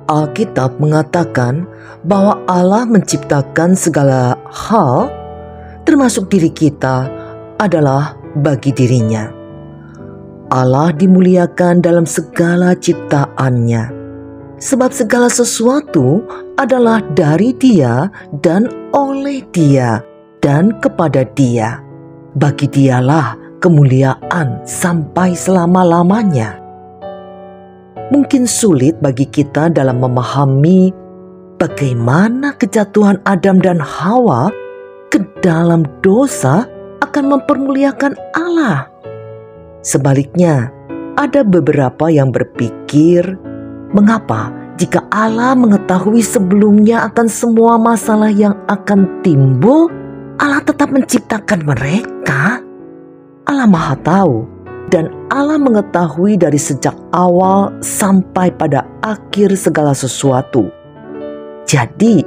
Alkitab mengatakan bahwa Allah menciptakan segala hal, termasuk diri kita, adalah bagi dirinya. Allah dimuliakan dalam segala ciptaannya, sebab segala sesuatu adalah dari Dia dan oleh Dia dan kepada Dia. Bagi Dialah kemuliaan sampai selama-lamanya. Mungkin sulit bagi kita dalam memahami bagaimana kejatuhan Adam dan Hawa ke dalam dosa akan mempermuliakan Allah. Sebaliknya, ada beberapa yang berpikir, mengapa jika Allah mengetahui sebelumnya akan semua masalah yang akan timbul, Allah tetap menciptakan mereka? Allah Maha Tahu dan Allah mengetahui dari sejak awal sampai pada akhir segala sesuatu. Jadi,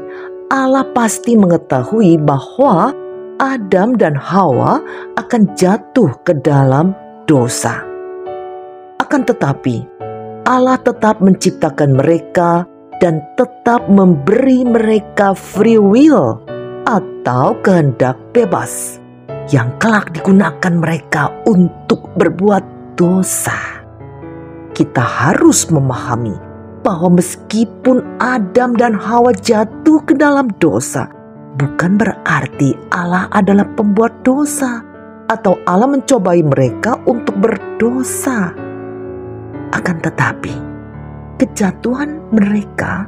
Allah pasti mengetahui bahwa Adam dan Hawa akan jatuh ke dalam dosa. Akan tetapi, Allah tetap menciptakan mereka dan tetap memberi mereka free will atau kehendak bebas yang kelak digunakan mereka untuk berbuat dosa. Kita harus memahami bahwa meskipun Adam dan Hawa jatuh ke dalam dosa, bukan berarti Allah adalah pembuat dosa atau Allah mencobai mereka untuk berdosa. Akan tetapi, kejatuhan mereka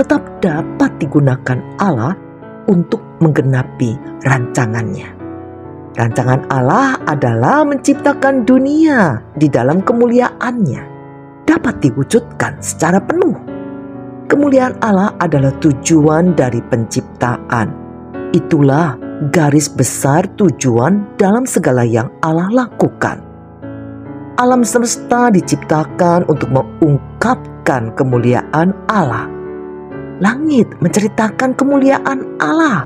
tetap dapat digunakan Allah untuk menggenapi rancangannya. Rancangan Allah adalah menciptakan dunia di dalam kemuliaannya, dapat diwujudkan secara penuh. Kemuliaan Allah adalah tujuan dari penciptaan. Itulah garis besar tujuan dalam segala yang Allah lakukan. Alam semesta diciptakan untuk mengungkapkan kemuliaan Allah. Langit menceritakan kemuliaan Allah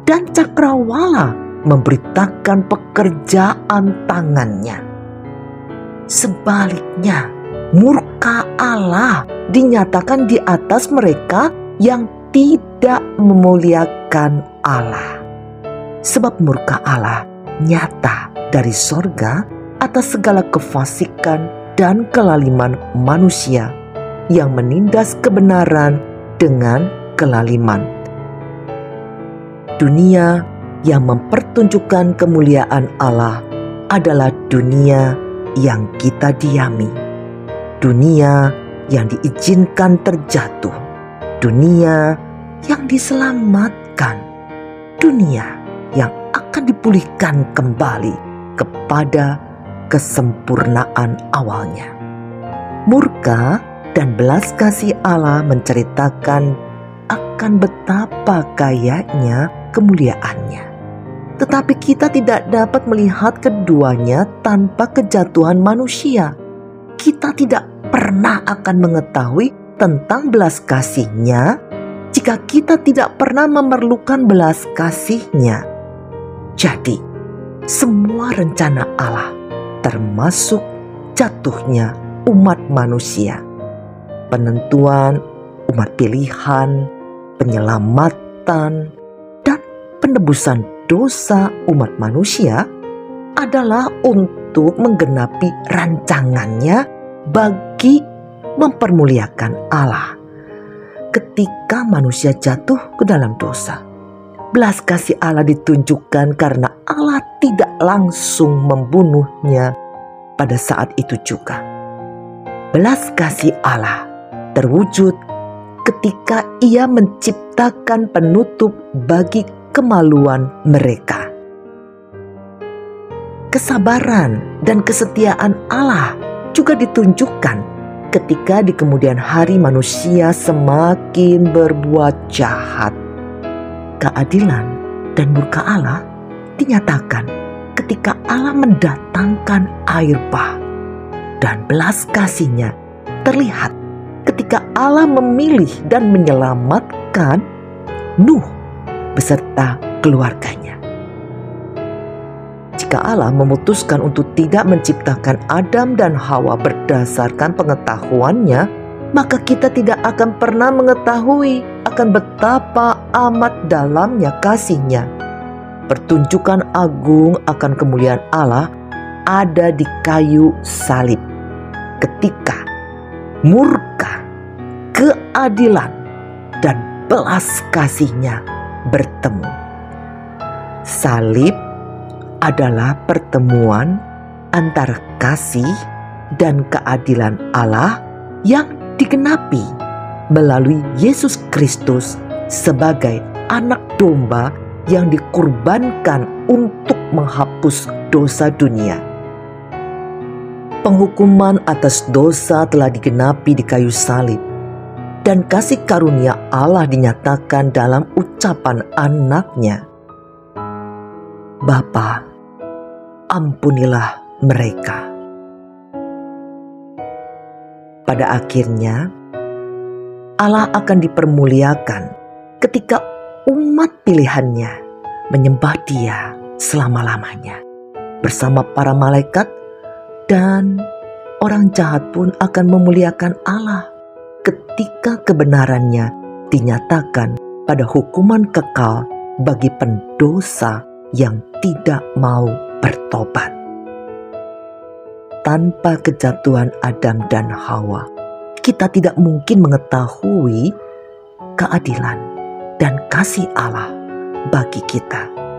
dan cakrawala memberitakan pekerjaan tangannya. Sebaliknya, murka Allah dinyatakan di atas mereka yang tidak memuliakan Allah. Sebab murka Allah nyata dari sorga atas segala kefasikan dan kelaliman manusia yang menindas kebenaran dengan kelaliman. Dunia yang mempertunjukkan kemuliaan Allah adalah dunia yang kita diami, dunia yang diizinkan terjatuh, dunia yang diselamatkan, dunia yang akan dipulihkan kembali kepada kesempurnaan awalnya. Murka dan belas kasih Allah menceritakan akan betapa kayanya kemuliaannya. Tetapi kita tidak dapat melihat keduanya tanpa kejatuhan manusia. Kita tidak pernah akan mengetahui tentang belas kasih-Nya jika kita tidak pernah memerlukan belas kasih-Nya. Jadi, semua rencana Allah, termasuk jatuhnya umat manusia, penentuan umat pilihan, penyelamatan, dan penebusan dosa umat manusia adalah untuk menggenapi rancangannya bagi mempermuliakan Allah. Ketika manusia jatuh ke dalam dosa, belas kasih Allah ditunjukkan karena Allah tidak langsung membunuhnya pada saat itu juga. Belas kasih Allah terwujud ketika Ia menciptakan penutup bagi kemaluan mereka. Kesabaran dan kesetiaan Allah juga ditunjukkan ketika di kemudian hari manusia semakin berbuat jahat. Keadilan dan murka Allah dinyatakan ketika Allah mendatangkan air bah, dan belas kasih-Nya terlihat ketika Allah memilih dan menyelamatkan Nuh beserta keluarganya. Jika Allah memutuskan untuk tidak menciptakan Adam dan Hawa berdasarkan pengetahuannya maka kita tidak akan pernah mengetahui akan betapa amat dalamnya kasih-Nya. Pertunjukan agung akan kemuliaan Allah ada di kayu salib, ketika murka, keadilan, dan belas kasih-Nya bertemu. Salib adalah pertemuan antara kasih dan keadilan Allah yang digenapi melalui Yesus Kristus sebagai anak domba yang dikurbankan untuk menghapus dosa dunia. Penghukuman atas dosa telah digenapi di kayu salib, dan kasih karunia Allah dinyatakan dalam ucapan Anak-Nya. Bapa, ampunilah mereka. Pada akhirnya, Allah akan dipermuliakan ketika umat pilihan-Nya menyembah Dia selama-lamanya bersama para malaikat, dan orang jahat pun akan memuliakan Allah ketika kebenaran-Nya dinyatakan pada hukuman kekal bagi pendosa yang tidak mau bertobat. Tanpa kejatuhan Adam dan Hawa, kita tidak mungkin mengetahui keadilan dan kasih Allah bagi kita.